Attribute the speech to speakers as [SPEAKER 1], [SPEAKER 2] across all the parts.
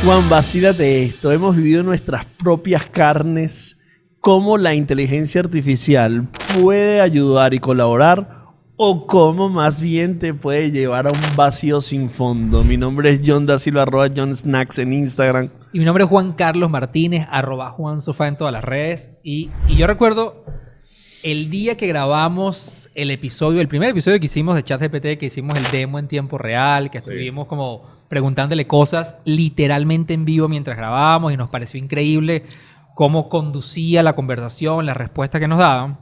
[SPEAKER 1] Juan, vacílate esto. Hemos vivido en nuestras propias carnes cómo la inteligencia artificial puede ayudar y colaborar o cómo más bien te puede llevar a un vacío sin fondo. Mi nombre es John Da Silva, @JohnSnacks en Instagram.
[SPEAKER 2] Y mi nombre es Juan Carlos Martínez, @JuanSofá en todas las redes. Y yo recuerdo el día que grabamos el primer episodio que hicimos de ChatGPT, que hicimos el demo en tiempo real, que estuvimos como preguntándole cosas literalmente en vivo mientras grabábamos y nos pareció increíble cómo conducía la conversación, las respuestas que nos daban.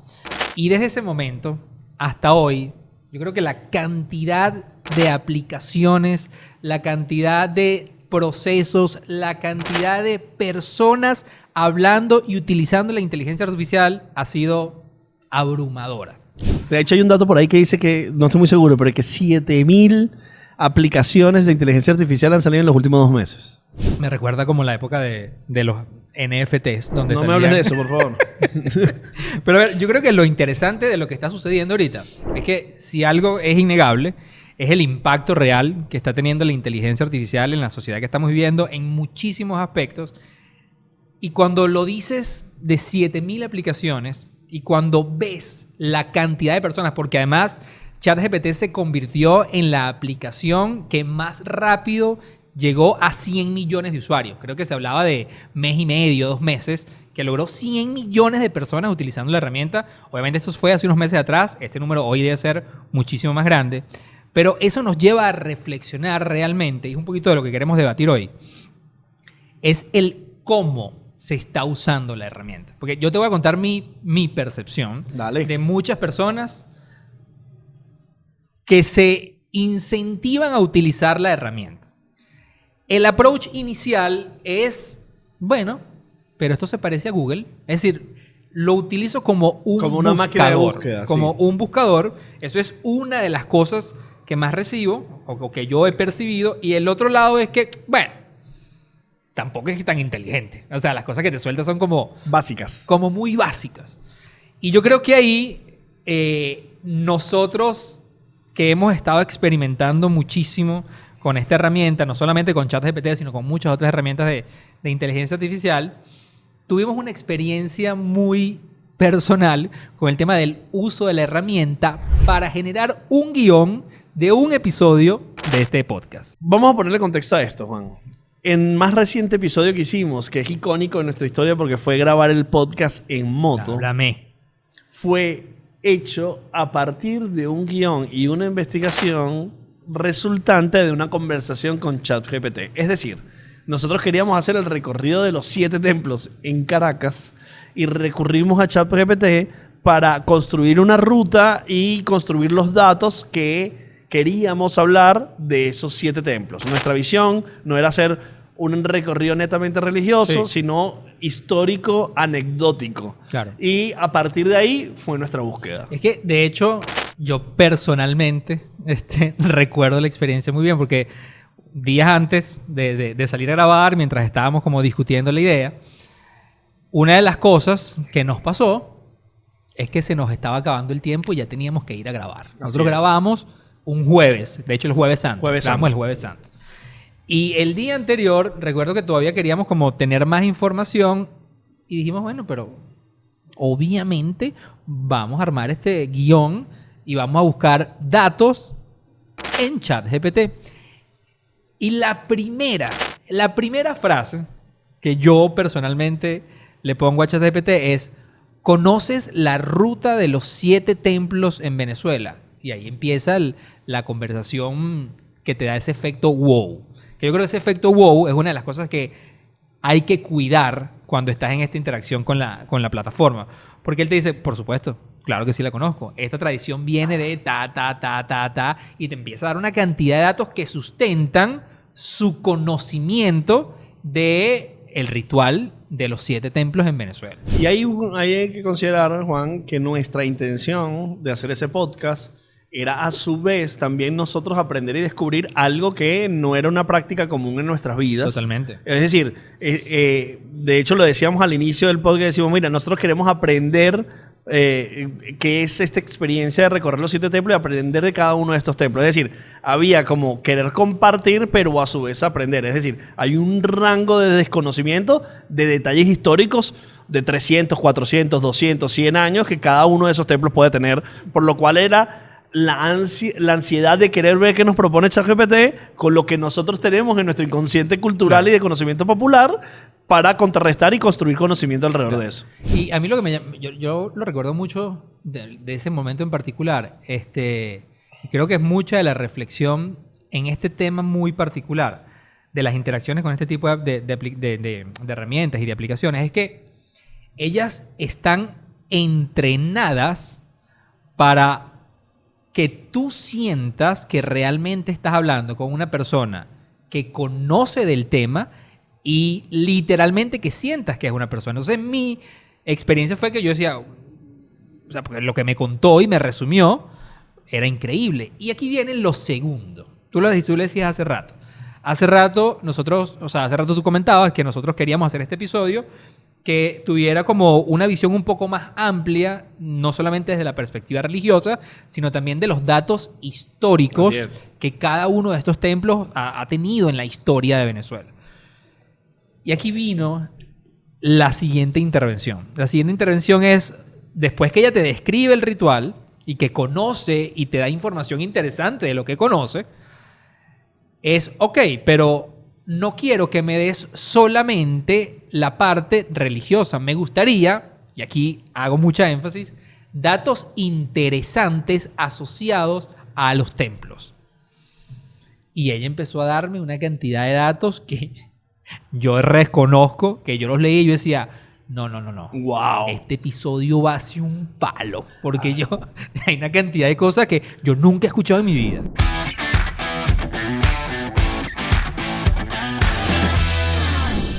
[SPEAKER 2] Y desde ese momento hasta hoy, yo creo que la cantidad de aplicaciones, la cantidad de procesos, la cantidad de personas hablando y utilizando la inteligencia artificial ha sido abrumadora.
[SPEAKER 1] De hecho, hay un dato por ahí que dice que, no estoy muy seguro, pero que 7,000 aplicaciones de inteligencia artificial han salido en los últimos 2 meses.
[SPEAKER 2] Me recuerda como la época de los NFTs. Donde
[SPEAKER 1] no me hables de eso, por favor.
[SPEAKER 2] Pero a ver, yo creo que lo interesante de lo que está sucediendo ahorita es que si algo es innegable, es el impacto real que está teniendo la inteligencia artificial en la sociedad que estamos viviendo en muchísimos aspectos. Y cuando lo dices de 7,000 aplicaciones y cuando ves la cantidad de personas, porque además ChatGPT se convirtió en la aplicación que más rápido llegó a 100 millones de usuarios. Creo que se hablaba de mes y medio, 2 meses, que logró 100 millones de personas utilizando la herramienta. Obviamente esto fue hace unos meses atrás. Este número hoy debe ser muchísimo más grande. Pero eso nos lleva a reflexionar realmente, y es un poquito de lo que queremos debatir hoy, es el cómo se está usando la herramienta. Porque yo te voy a contar mi percepción.
[SPEAKER 1] Dale.
[SPEAKER 2] De muchas personas que se incentivan a utilizar la herramienta. El approach inicial es, bueno, pero esto se parece a Google. Es decir, lo utilizo como un buscador.
[SPEAKER 1] Una máquina de búsqueda.
[SPEAKER 2] Como
[SPEAKER 1] sí.
[SPEAKER 2] un buscador. Eso es una de las cosas que más recibo o que yo he percibido. Y el otro lado es que, bueno, tampoco es tan inteligente. O sea, las cosas que te sueltas son como
[SPEAKER 1] básicas.
[SPEAKER 2] Como muy básicas. Y yo creo que ahí nosotros que hemos estado experimentando muchísimo con esta herramienta, no solamente con ChatGPT, sino con muchas otras herramientas de inteligencia artificial, tuvimos una experiencia muy personal con el tema del uso de la herramienta para generar un guión de un episodio de este podcast.
[SPEAKER 1] Vamos a ponerle contexto a esto, Juan. En más reciente episodio que hicimos, que es icónico en nuestra historia porque fue grabar el podcast en moto, fue hecho a partir de un guión y una investigación resultante de una conversación con ChatGPT. Es decir, nosotros queríamos hacer el recorrido de los 7 templos en Caracas y recurrimos a ChatGPT para construir una ruta y construir los datos que queríamos hablar de esos 7 templos. Nuestra visión no era hacer un recorrido netamente religioso, sino histórico, anecdótico.
[SPEAKER 2] Claro.
[SPEAKER 1] Y a partir de ahí fue nuestra búsqueda.
[SPEAKER 2] Es que, de hecho, yo personalmente recuerdo la experiencia muy bien porque días antes de salir a grabar, mientras estábamos como discutiendo la idea, una de las cosas que nos pasó es que se nos estaba acabando el tiempo y ya teníamos que ir a grabar. Nosotros grabamos un jueves, de hecho el Jueves Santo. Grabamos el Jueves Santo. Y el día anterior, recuerdo que todavía queríamos como tener más información y dijimos, bueno, pero obviamente vamos a armar este guión y vamos a buscar datos en ChatGPT. Y la primera frase que yo personalmente le pongo a ChatGPT es: ¿conoces la ruta de los 7 templos en Venezuela? Y ahí empieza la conversación que te da ese efecto wow. Que yo creo que ese efecto wow es una de las cosas que hay que cuidar cuando estás en esta interacción con la plataforma. Porque él te dice, por supuesto, claro que sí la conozco. Esta tradición viene de ta, y te empieza a dar una cantidad de datos que sustentan su conocimiento del ritual de los 7 templos en Venezuela.
[SPEAKER 1] Y ahí hay que considerar, Juan, que nuestra intención de hacer ese podcast era a su vez también nosotros aprender y descubrir algo que no era una práctica común en nuestras vidas.
[SPEAKER 2] Totalmente.
[SPEAKER 1] Es decir, de hecho lo decíamos al inicio del podcast, decimos, mira, nosotros queremos aprender que es esta experiencia de recorrer los 7 templos y aprender de cada uno de estos templos. Es decir, había como querer compartir, pero a su vez aprender. Es decir, hay un rango de desconocimiento de detalles históricos de 300, 400, 200, 100 años que cada uno de esos templos puede tener, por lo cual era la ansiedad de querer ver qué nos propone ChatGPT con lo que nosotros tenemos en nuestro inconsciente cultural y de conocimiento popular para contrarrestar y construir conocimiento alrededor de eso.
[SPEAKER 2] Y a mí lo que yo lo recuerdo mucho de ese momento en particular, y creo que es mucha de la reflexión en este tema muy particular de las interacciones con este tipo de herramientas y de aplicaciones, es que ellas están entrenadas para que tú sientas que realmente estás hablando con una persona que conoce del tema y literalmente que sientas que es una persona. Entonces, mi experiencia fue que yo decía, o sea, porque lo que me contó y me resumió era increíble. Y aquí viene lo segundo. Tú lo decías hace rato. Hace rato tú comentabas que nosotros queríamos hacer este episodio que tuviera como una visión un poco más amplia, no solamente desde la perspectiva religiosa, sino también de los datos históricos que cada uno de estos templos ha tenido en la historia de Venezuela. Y aquí vino la siguiente intervención. La siguiente intervención es, después que ella te describe el ritual y que conoce y te da información interesante de lo que conoce, es, ok, pero no quiero que me des solamente la parte religiosa. Me gustaría, y aquí hago mucha énfasis, datos interesantes asociados a los templos. Y ella empezó a darme una cantidad de datos que yo reconozco, que yo los leí y yo decía, no.
[SPEAKER 1] Wow.
[SPEAKER 2] Este episodio va hacia un palo. Porque hay una cantidad de cosas que yo nunca he escuchado en mi vida.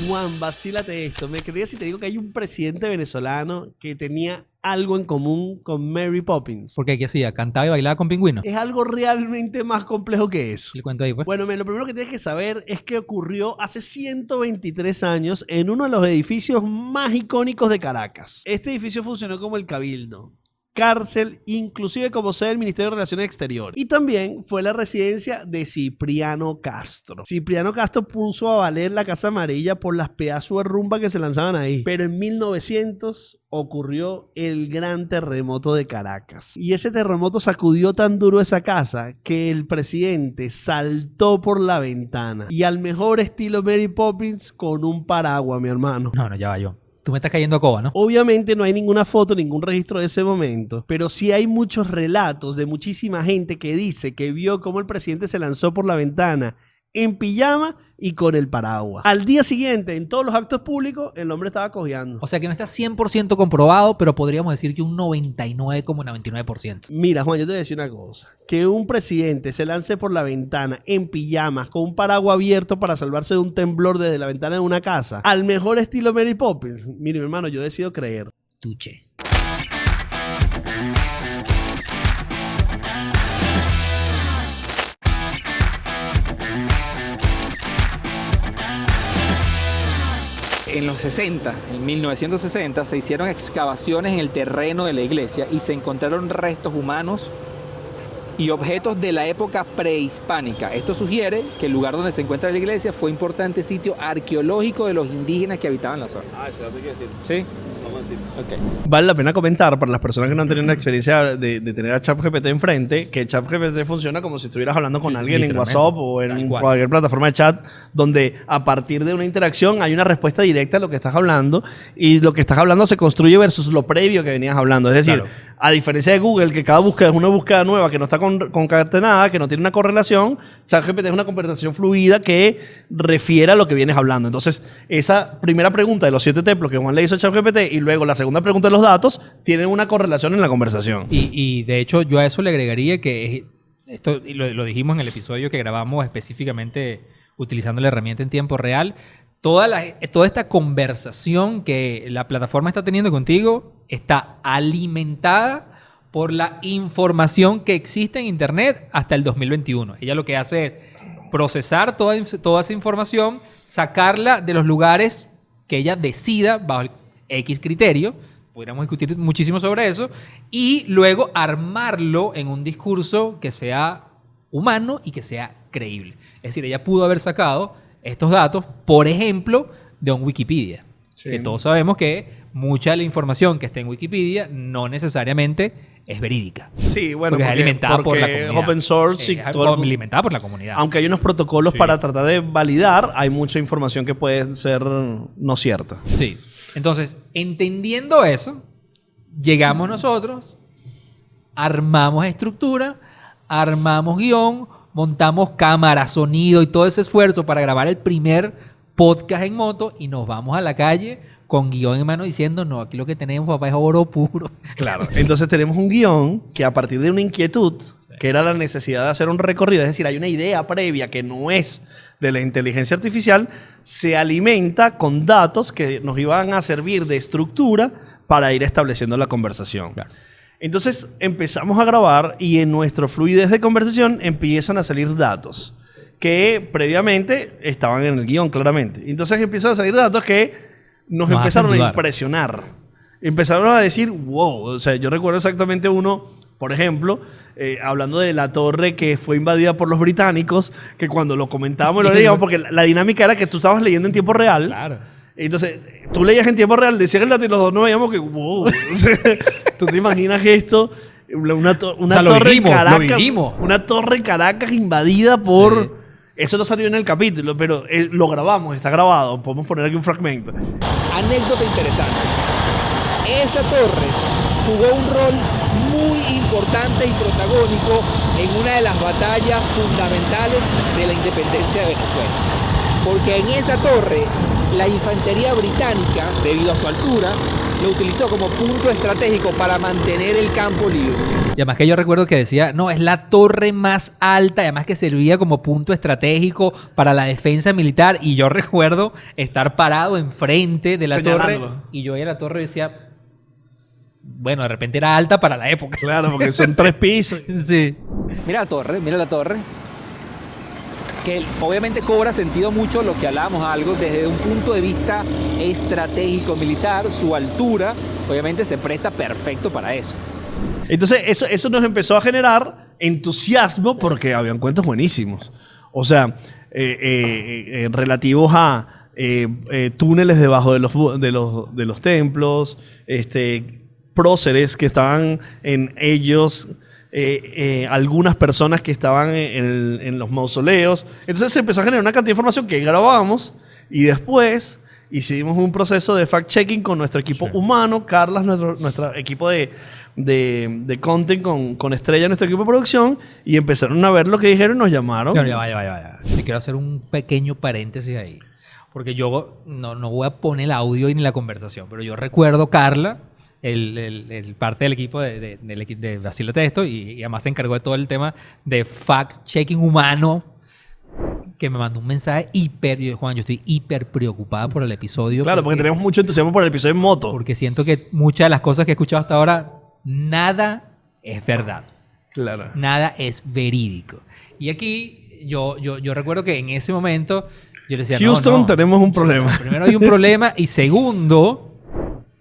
[SPEAKER 1] Juan, vacílate esto. Me creía si te digo que hay un presidente venezolano que tenía algo en común con Mary Poppins.
[SPEAKER 2] ¿Por qué? ¿Qué hacía? ¿Cantaba y bailaba con pingüinos?
[SPEAKER 1] Es algo realmente más complejo que eso.
[SPEAKER 2] ¿Le cuento ahí, pues?
[SPEAKER 1] Bueno, lo primero que tienes que saber es que ocurrió hace 123 años en uno de los edificios más icónicos de Caracas. Este edificio funcionó como el Cabildo, cárcel, inclusive como sede del Ministerio de Relaciones Exteriores. Y también fue la residencia de Cipriano Castro. Cipriano Castro puso a valer la Casa Amarilla por las pedazos de rumba que se lanzaban ahí. Pero en 1900 ocurrió el gran terremoto de Caracas. Y ese terremoto sacudió tan duro esa casa que el presidente saltó por la ventana. Y al mejor estilo Mary Poppins con un paraguas, mi hermano.
[SPEAKER 2] No, ya va yo. Tú me estás cayendo a coba, ¿no?
[SPEAKER 1] Obviamente no hay ninguna foto, ningún registro de ese momento, pero sí hay muchos relatos de muchísima gente que dice que vio cómo el presidente se lanzó por la ventana en pijama y con el paraguas. Al día siguiente, en todos los actos públicos, el hombre estaba cojeando.
[SPEAKER 2] O sea que no está 100% comprobado, pero podríamos decir que un 99,99%.
[SPEAKER 1] Mira, Juan, yo te voy a decir una cosa. Que un presidente se lance por la ventana en pijamas con un paraguas abierto para salvarse de un temblor desde la ventana de una casa, al mejor estilo Mary Poppins. Mire, mi hermano, yo decido creer.
[SPEAKER 2] Tuche.
[SPEAKER 3] En los 60, en 1960, se hicieron excavaciones en el terreno de la iglesia y se encontraron restos humanos y objetos de la época prehispánica. Esto sugiere que el lugar donde se encuentra la iglesia fue un importante sitio arqueológico de los indígenas que habitaban la zona.
[SPEAKER 1] Ah, eso hay que decir.
[SPEAKER 3] ¿Sí?
[SPEAKER 1] Vamos a decir.
[SPEAKER 3] Ok.
[SPEAKER 1] Vale la pena comentar para las personas que no han tenido una experiencia de tener a ChatGPT enfrente, que ChatGPT funciona como si estuvieras hablando con alguien en WhatsApp o en cualquier plataforma de chat, donde a partir de una interacción hay una respuesta directa a lo que estás hablando y lo que estás hablando se construye versus lo previo que venías hablando. Es decir, a diferencia de Google, que cada búsqueda es una búsqueda nueva que no está concatenada, que no tiene una correlación, ChatGPT es una conversación fluida que refiere a lo que vienes hablando. Entonces, esa primera pregunta de los 7 templos que Juan le hizo a ChatGPT y luego la segunda pregunta de los datos tienen una correlación en la conversación.
[SPEAKER 2] Y de hecho, yo a eso le agregaría que esto lo dijimos en el episodio que grabamos específicamente utilizando la herramienta en tiempo real. Toda esta conversación que la plataforma está teniendo contigo está alimentada por la información que existe en Internet hasta el 2021. Ella lo que hace es procesar toda esa información, sacarla de los lugares que ella decida bajo X criterio, pudiéramos discutir muchísimo sobre eso, y luego armarlo en un discurso que sea humano y que sea creíble. Es decir, ella pudo haber sacado estos datos, por ejemplo, de un Wikipedia. Sí. Que todos sabemos que mucha de la información que está en Wikipedia no necesariamente es verídica.
[SPEAKER 1] Sí, bueno,
[SPEAKER 2] porque es alimentada por la comunidad.
[SPEAKER 1] Open source y
[SPEAKER 2] todo alimentada por la comunidad.
[SPEAKER 1] Aunque hay unos protocolos para tratar de validar, hay mucha información que puede ser no cierta.
[SPEAKER 2] Sí. Entonces, entendiendo eso, llegamos nosotros, armamos estructura, armamos guión, montamos cámara, sonido y todo ese esfuerzo para grabar el primer podcast en moto y nos vamos a la calle con guión en mano diciendo, no, aquí lo que tenemos, papá, es oro puro.
[SPEAKER 1] Claro. Entonces tenemos un guión que a partir de una inquietud, que era la necesidad de hacer un recorrido, es decir, hay una idea previa que no es de la inteligencia artificial, se alimenta con datos que nos iban a servir de estructura para ir estableciendo la conversación. Claro. Entonces empezamos a grabar y en nuestra fluidez de conversación empiezan a salir datos que previamente estaban en el guión, claramente. Entonces empiezan a salir datos que nos empezaron a impresionar. Empezaron a decir, wow. O sea, yo recuerdo exactamente uno, por ejemplo, hablando de la torre que fue invadida por los británicos, que cuando lo comentábamos lo leíamos, porque la dinámica era que tú estabas leyendo en tiempo real.
[SPEAKER 2] Claro.
[SPEAKER 1] Entonces, tú leías en tiempo real, decías el dato y los dos nos veíamos que, wow. ¿Tú te imaginas esto? Una torre en Caracas. Una torre en Caracas invadida por... Sí. Eso no salió en el capítulo, pero lo grabamos, está grabado. Podemos poner aquí un fragmento.
[SPEAKER 3] Anécdota interesante. Esa torre jugó un rol muy importante y protagónico en una de las batallas fundamentales de la independencia de Venezuela. Porque en esa torre, la infantería británica, debido a su altura, lo utilizó como punto estratégico para mantener el campo libre.
[SPEAKER 2] Y además que yo recuerdo que decía, no, es la torre más alta, además que servía como punto estratégico para la defensa militar. Y yo recuerdo estar parado enfrente de la torre y yo veía la torre y decía, bueno, de repente era alta para la época.
[SPEAKER 1] Claro, porque son 3 pisos.
[SPEAKER 2] Sí.
[SPEAKER 3] Mira la torre. Que obviamente cobra sentido mucho lo que hablábamos algo desde un punto de vista estratégico militar, su altura obviamente se presta perfecto para eso.
[SPEAKER 1] Entonces eso nos empezó a generar entusiasmo porque habían cuentos buenísimos. O sea, relativos a túneles debajo de los templos, próceres que estaban en ellos... algunas personas que estaban en los mausoleos. Entonces se empezó a generar una cantidad de información que grabamos y después hicimos un proceso de fact-checking con nuestro equipo humano, Carlas, nuestro equipo de content con Estrella, nuestro equipo de producción, y empezaron a ver lo que dijeron y nos llamaron.
[SPEAKER 2] Pero ya. Te quiero hacer un pequeño paréntesis ahí, porque yo no voy a poner el audio ni la conversación, pero yo recuerdo Carla, el parte del equipo de Brasil de Texto, y además se encargó de todo el tema de fact-checking humano, que me mandó un mensaje Juan, yo estoy hiper preocupada por el episodio.
[SPEAKER 1] Claro, porque tenemos mucho entusiasmo por el episodio en moto.
[SPEAKER 2] Porque siento que muchas de las cosas que he escuchado hasta ahora, nada es verdad.
[SPEAKER 1] Claro.
[SPEAKER 2] Nada es verídico. Y aquí yo recuerdo que en ese momento yo le decía,
[SPEAKER 1] Houston, tenemos un problema.
[SPEAKER 2] Primero hay un problema y segundo,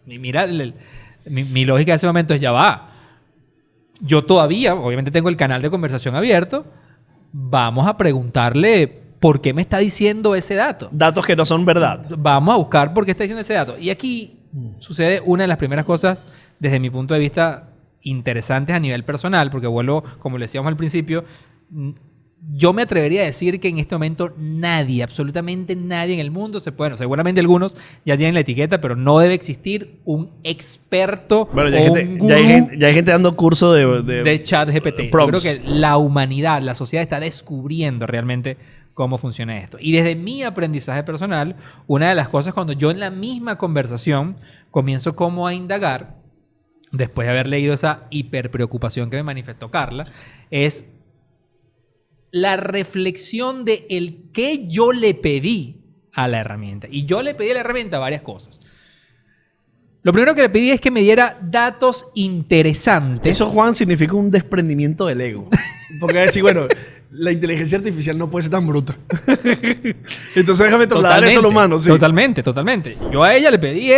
[SPEAKER 2] mira, mi lógica de ese momento es ya va. Yo todavía, obviamente tengo el canal de conversación abierto, vamos a preguntarle por qué me está diciendo ese dato.
[SPEAKER 1] Datos que no son verdad.
[SPEAKER 2] Vamos a buscar por qué está diciendo ese dato. Y aquí sucede una de las primeras cosas, desde mi punto de vista, interesantes a nivel personal, porque vuelvo, como le decíamos al principio, yo me atrevería a decir que en este momento nadie, absolutamente nadie en el mundo bueno, seguramente algunos ya tienen la etiqueta, pero no debe existir un experto
[SPEAKER 1] o
[SPEAKER 2] un gurú
[SPEAKER 1] ya hay gente dando curso
[SPEAKER 2] de ChatGPT. Yo creo que la humanidad, la sociedad está descubriendo realmente cómo funciona esto. Y desde mi aprendizaje personal, una de las cosas cuando yo en la misma conversación comienzo como a indagar, después de haber leído esa hiperpreocupación que me manifestó Carla, es la reflexión de el qué yo le pedí a la herramienta. Y yo le pedí a la herramienta varias cosas. Lo primero que le pedí es que me diera datos interesantes.
[SPEAKER 1] Eso, Juan, significa un desprendimiento del ego. Porque decir, bueno, la inteligencia artificial no puede ser tan bruta. Entonces déjame trasladar eso a lo humano. ¿Sí?
[SPEAKER 2] Totalmente. Yo a ella le pedí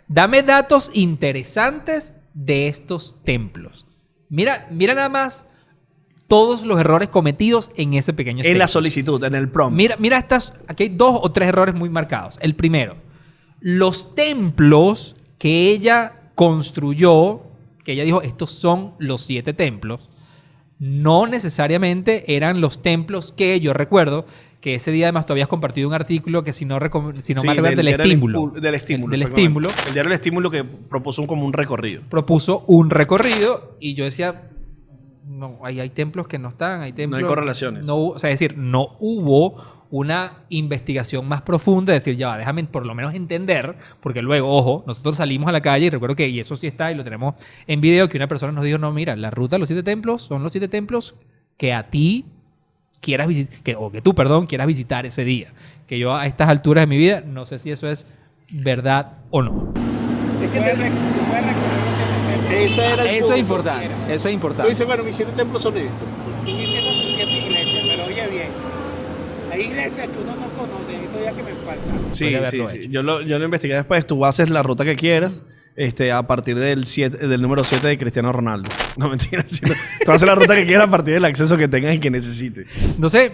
[SPEAKER 2] Dame datos interesantes de estos templos. Mira nada más todos los errores cometidos en ese pequeño
[SPEAKER 1] En la solicitud, en el prompt.
[SPEAKER 2] Mira aquí hay 2 o 3 errores muy marcados. El primero, los templos que ella construyó, que ella dijo, estos son los 7 templos, no necesariamente eran los templos que yo recuerdo que ese día además tú habías compartido un artículo que si no mal recuerdo del estímulo.
[SPEAKER 1] Del estímulo.
[SPEAKER 2] Del estímulo.
[SPEAKER 1] El diario El Estímulo que propuso como un recorrido.
[SPEAKER 2] Propuso un recorrido y yo decía, no, hay templos que no están, hay templos...
[SPEAKER 1] No hay correlaciones.
[SPEAKER 2] O sea, es decir, no hubo una investigación más profunda de decir, ya va, déjame por lo menos entender, porque luego, ojo, nosotros salimos a la calle y recuerdo que, y eso sí está y lo tenemos en video, que una persona nos dijo, no, mira, la ruta de los 7 templos son los 7 templos que a ti quieras visitar, que tú, quieras visitar ese día. Que yo a estas alturas de mi vida no sé si eso es verdad o no.
[SPEAKER 4] Es que
[SPEAKER 3] Eso es importante. Eso es importante.
[SPEAKER 4] Tú dices, bueno, mis 7 templos son estos. Mis 7 iglesias, pero oye bien. Hay iglesias que uno no conoce, y todavía que me falta.
[SPEAKER 1] Sí. Yo lo investigué después. Tú haces la ruta que quieras a partir del número 7 de Cristiano Ronaldo. No, mentira. Tú haces la ruta que quieras a partir del acceso que tengas y que necesites.
[SPEAKER 2] No sé,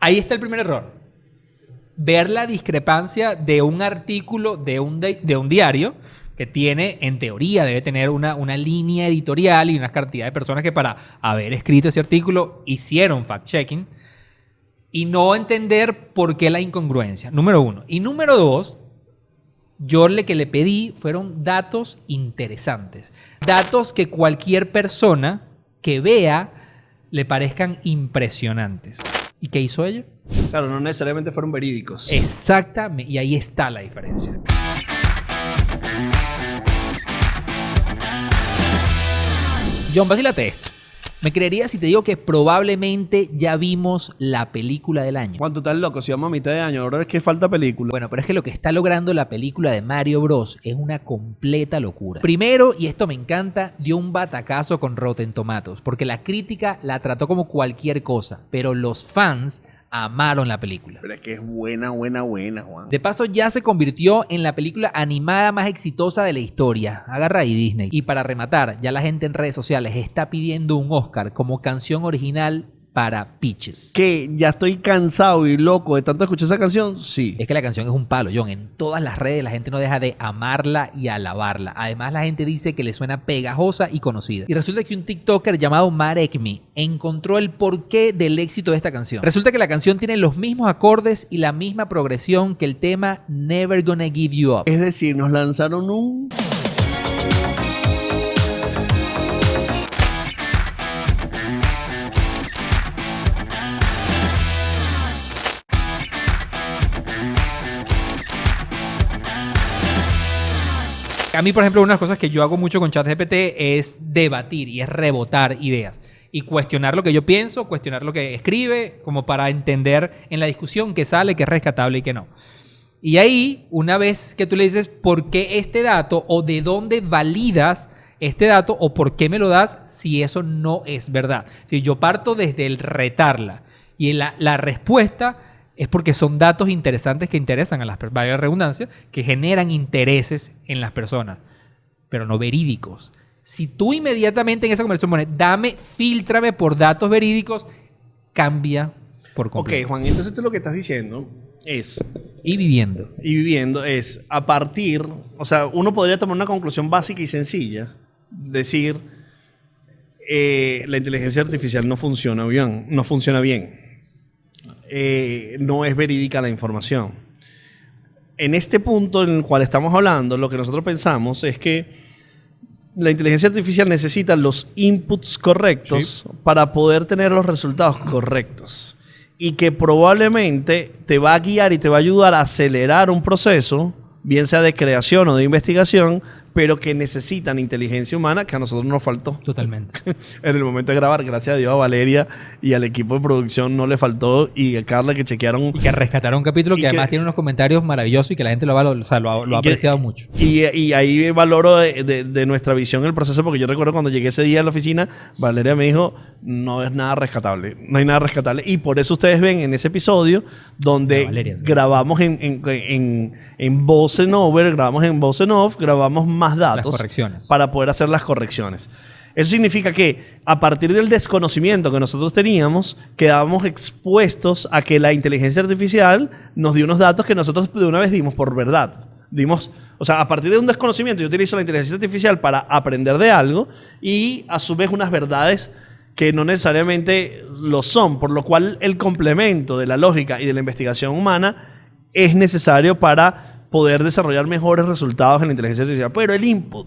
[SPEAKER 2] ahí está el primer error. Ver la discrepancia de un artículo de un diario que tiene, en teoría, debe tener una línea editorial y una cantidad de personas que para haber escrito ese artículo hicieron fact-checking y no entender por qué la incongruencia. Número 1. Y número 2, yo que le pedí fueron datos interesantes. Datos que cualquier persona que vea le parezcan impresionantes. ¿Y qué hizo ella?
[SPEAKER 1] Claro, no necesariamente fueron verídicos.
[SPEAKER 2] Exactamente. Y ahí está la diferencia. John, vacílate esto. ¿Me creerías si te digo que probablemente ya vimos la película del año?
[SPEAKER 1] ¿Cuánto estás loco? Si vamos a mitad de año, ahora es que falta película.
[SPEAKER 2] Bueno, pero es que lo que está logrando la película de Mario Bros. Es una completa locura. Primero, y esto me encanta, dio un batacazo con Rotten Tomatoes, porque la crítica la trató como cualquier cosa, pero los fans amaron la película.
[SPEAKER 1] Pero es que es buena, Juan.
[SPEAKER 2] De paso, ya se convirtió en la película animada más exitosa de la historia. Agarra ahí Disney. Y para rematar, ya la gente en redes sociales está pidiendo un Oscar como canción original para Peaches.
[SPEAKER 1] ¿Qué? ¿Ya estoy cansado y loco de tanto escuchar esa canción? Sí.
[SPEAKER 2] Es que la canción es un palo, John. En todas las redes la gente no deja de amarla y alabarla. Además, la gente dice que le suena pegajosa y conocida. Y resulta que un TikToker llamado Marekmi encontró el porqué del éxito de esta canción. Resulta que la canción tiene los mismos acordes y la misma progresión que el tema Never Gonna Give You Up.
[SPEAKER 1] Es decir, nos lanzaron un...
[SPEAKER 2] A mí, por ejemplo, una de las cosas que yo hago mucho con ChatGPT es debatir y es rebotar ideas. Y cuestionar lo que yo pienso, cuestionar lo que escribe, como para entender en la discusión qué sale, qué es rescatable y qué no. Y ahí, una vez que tú le dices por qué este dato o de dónde validas este dato o por qué me lo das si eso no es verdad. Si yo parto desde el retarla y la respuesta es porque son datos interesantes que interesan a las personas, valga la redundancia, que generan intereses en las personas, pero no verídicos. Si tú inmediatamente en esa conversación pones, fíltrame por datos verídicos, cambia por completo.
[SPEAKER 1] Ok, Juan, entonces tú lo que estás diciendo es...
[SPEAKER 2] Y viviendo
[SPEAKER 1] es a partir... O sea, uno podría tomar una conclusión básica y sencilla. Decir, la inteligencia artificial no funciona bien. No es verídica la información. En este punto en el cual estamos hablando, lo que nosotros pensamos es que la inteligencia artificial necesita los inputs correctos para poder tener los resultados correctos. Y que probablemente te va a guiar y te va a ayudar a acelerar un proceso, bien sea de creación o de investigación, pero que necesitan inteligencia humana que a nosotros nos faltó.
[SPEAKER 2] Totalmente.
[SPEAKER 1] En el momento de grabar, gracias a Dios, a Valeria y al equipo de producción no le faltó, y a Carla que chequearon.
[SPEAKER 2] Y que rescataron un capítulo que además tiene unos comentarios maravillosos y que la gente lo ha apreciado mucho.
[SPEAKER 1] Y ahí valoro de nuestra visión el proceso, porque yo recuerdo cuando llegué ese día a la oficina, Valeria me dijo, no es nada rescatable, no hay nada rescatable. Y por eso ustedes ven en ese episodio donde grabamos en voz en over, grabamos en voz en off, grabamos más datos para poder hacer las correcciones. Eso significa que a partir del desconocimiento que nosotros teníamos, quedábamos expuestos a que la inteligencia artificial nos dio unos datos que nosotros de una vez dimos por verdad. O sea, a partir de un desconocimiento, yo utilizo la inteligencia artificial para aprender de algo y a su vez unas verdades que no necesariamente lo son, por lo cual el complemento de la lógica y de la investigación humana es necesario para poder desarrollar mejores resultados en la inteligencia artificial. Pero el input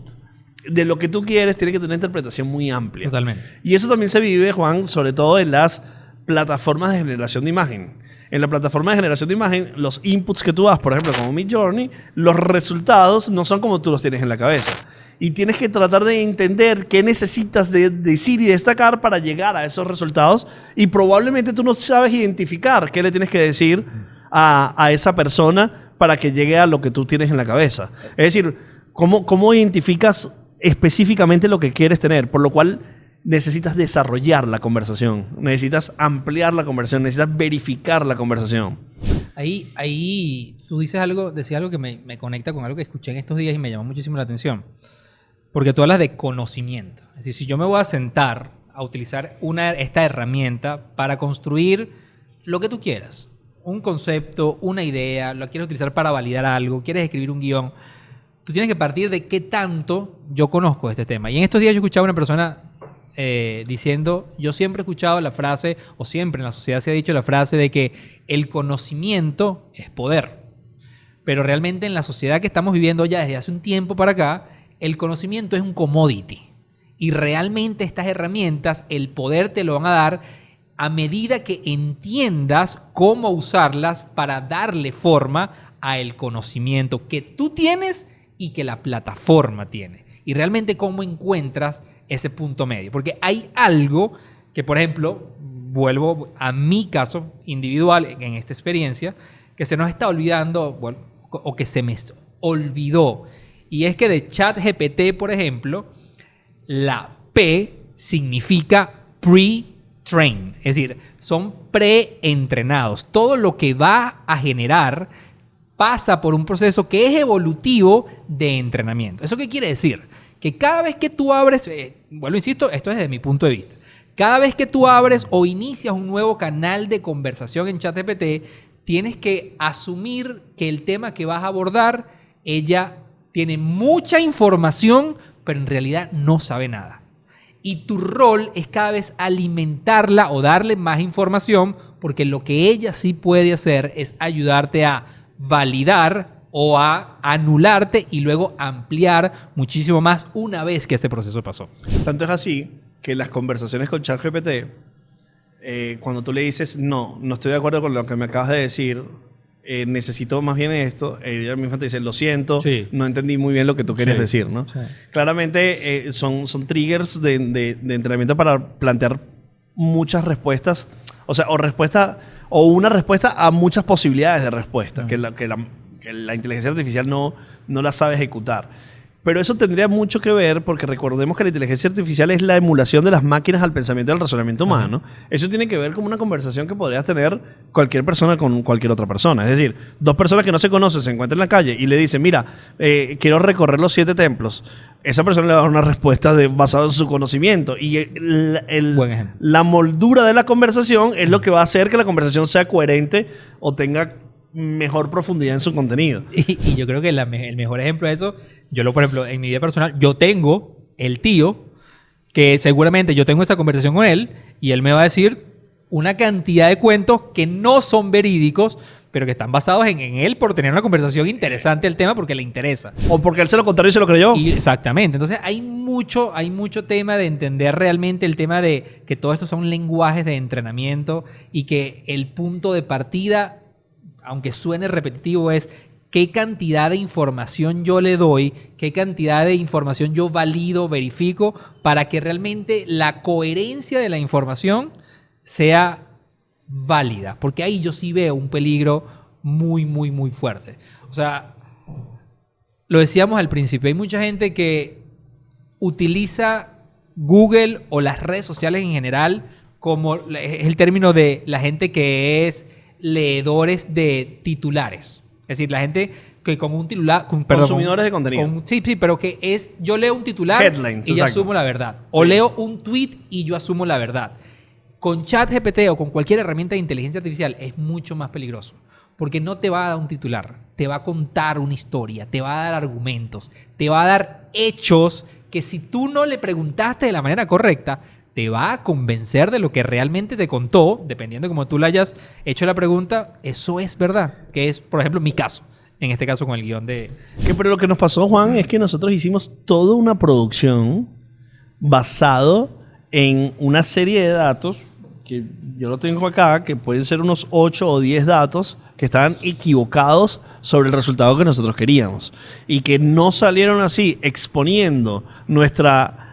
[SPEAKER 1] de lo que tú quieres tiene que tener una interpretación muy amplia.
[SPEAKER 2] Totalmente.
[SPEAKER 1] Y eso también se vive, Juan, sobre todo en las plataformas de generación de imagen. En la plataforma de generación de imagen, los inputs que tú das, por ejemplo, como Midjourney, los resultados no son como tú los tienes en la cabeza. Y tienes que tratar de entender qué necesitas de decir y destacar para llegar a esos resultados. Y probablemente tú no sabes identificar qué le tienes que decir a esa persona para que llegue a lo que tú tienes en la cabeza. Es decir, ¿cómo identificas específicamente lo que quieres tener? Por lo cual necesitas desarrollar la conversación, necesitas ampliar la conversación, necesitas verificar la conversación.
[SPEAKER 2] Ahí tú decías algo que me conecta con algo que escuché en estos días y me llamó muchísimo la atención. Porque tú hablas de conocimiento. Es decir, si yo me voy a sentar a utilizar esta herramienta para construir lo que tú quieras, un concepto, una idea, lo quieres utilizar para validar algo, quieres escribir un guión, tú tienes que partir de qué tanto yo conozco de este tema. Y en estos días yo escuchaba a una persona diciendo, yo siempre he escuchado la frase, o siempre en la sociedad se ha dicho la frase de que el conocimiento es poder. Pero realmente en la sociedad que estamos viviendo ya desde hace un tiempo para acá, el conocimiento es un commodity. Y realmente estas herramientas, el poder te lo van a dar a medida que entiendas cómo usarlas para darle forma al conocimiento que tú tienes y que la plataforma tiene. Y realmente cómo encuentras ese punto medio. Porque hay algo que, por ejemplo, vuelvo a mi caso individual en esta experiencia, que se nos está olvidando, bueno, o que se me olvidó. Y es que de ChatGPT, por ejemplo, la P significa pre-train. Es decir, son pre-entrenados. Todo lo que va a generar pasa por un proceso que es evolutivo de entrenamiento. ¿Eso qué quiere decir? Que cada vez que tú abres, insisto, esto es desde mi punto de vista, cada vez que tú abres o inicias un nuevo canal de conversación en ChatGPT, tienes que asumir que el tema que vas a abordar, ella tiene mucha información, pero en realidad no sabe nada. Y tu rol es cada vez alimentarla o darle más información, porque lo que ella sí puede hacer es ayudarte a validar o a anularte y luego ampliar muchísimo más una vez que ese proceso pasó.
[SPEAKER 1] Tanto es así que las conversaciones con ChatGPT, cuando tú le dices, no estoy de acuerdo con lo que me acabas de decir, necesito más bien esto, ella misma te dice, lo siento, sí, no entendí muy bien lo que tú querías decir, ¿no? Sí. Claramente son triggers de entrenamiento para plantear muchas respuestas, o una respuesta a muchas posibilidades de respuesta, que la inteligencia artificial no la sabe ejecutar. Pero eso tendría mucho que ver, porque recordemos que la inteligencia artificial es la emulación de las máquinas al pensamiento y al razonamiento humano. Eso tiene que ver con una conversación que podrías tener cualquier persona con cualquier otra persona. Es decir, dos personas que no se conocen se encuentran en la calle y le dicen, mira, quiero recorrer los 7 templos. Esa persona le va a dar una respuesta basada en su conocimiento. Y la moldura de la conversación es lo que va a hacer que la conversación sea coherente o tenga mejor profundidad en su contenido.
[SPEAKER 2] Y yo creo que el mejor ejemplo de eso, por ejemplo, en mi vida personal, yo tengo el tío que seguramente yo tengo esa conversación con él y él me va a decir una cantidad de cuentos que no son verídicos, pero que están basados en él por tener una conversación interesante del tema porque le interesa.
[SPEAKER 1] O porque él se lo contó y se lo creyó.
[SPEAKER 2] Exactamente. Entonces hay mucho tema de entender realmente el tema de que todo esto son lenguajes de entrenamiento y que el punto de partida, aunque suene repetitivo, es qué cantidad de información yo le doy, qué cantidad de información yo valido, verifico, para que realmente la coherencia de la información sea válida. Porque ahí yo sí veo un peligro muy, muy, muy fuerte. O sea, lo decíamos al principio, hay mucha gente que utiliza Google o las redes sociales en general como es el término de la gente que es leedores de titulares. Es decir, la gente que como un titular...
[SPEAKER 1] Consumidores de contenido.
[SPEAKER 2] Sí, pero que es... Yo leo un titular
[SPEAKER 1] Headlines,
[SPEAKER 2] y yo asumo la verdad. O leo un tweet y yo asumo la verdad. Con ChatGPT o con cualquier herramienta de inteligencia artificial es mucho más peligroso. Porque no te va a dar un titular. Te va a contar una historia. Te va a dar argumentos. Te va a dar hechos que si tú no le preguntaste de la manera correcta, te va a convencer de lo que realmente te contó, dependiendo de cómo tú le hayas hecho la pregunta, eso es verdad. Que es, por ejemplo, mi caso. En este caso con el guión de...
[SPEAKER 1] Pero lo que nos pasó, Juan, es que nosotros hicimos toda una producción basado en una serie de datos, que yo lo tengo acá, que pueden ser unos 8 o 10 datos que estaban equivocados sobre el resultado que nosotros queríamos. Y que no salieron así, exponiendo nuestra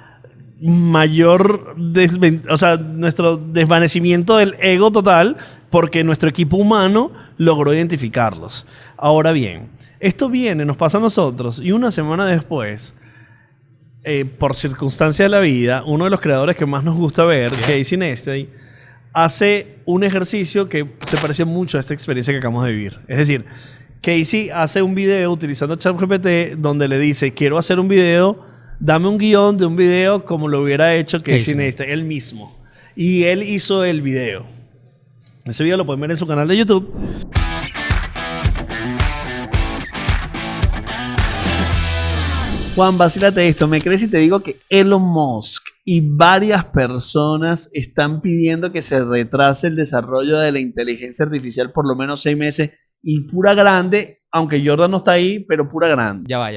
[SPEAKER 1] mayor nuestro desvanecimiento del ego total, porque nuestro equipo humano logró identificarlos. Ahora bien, esto nos pasa a nosotros, y una semana después, por circunstancia de la vida, uno de los creadores que más nos gusta ver, Casey Neistat, hace un ejercicio que se parece mucho a esta experiencia que acabamos de vivir. Es decir, Casey hace un video utilizando ChatGPT donde le dice, quiero hacer un video, dame un guión de un video como lo hubiera hecho Casey Neistat, él mismo. Y él hizo el video. Ese video lo pueden ver en su canal de YouTube. Juan, vacílate esto. ¿Me crees si te digo que Elon Musk y varias personas están pidiendo que se retrase el desarrollo de la inteligencia artificial por lo menos 6 meses? Y pura grande, aunque Jordan no está ahí, pero pura grande.
[SPEAKER 2] Ya va.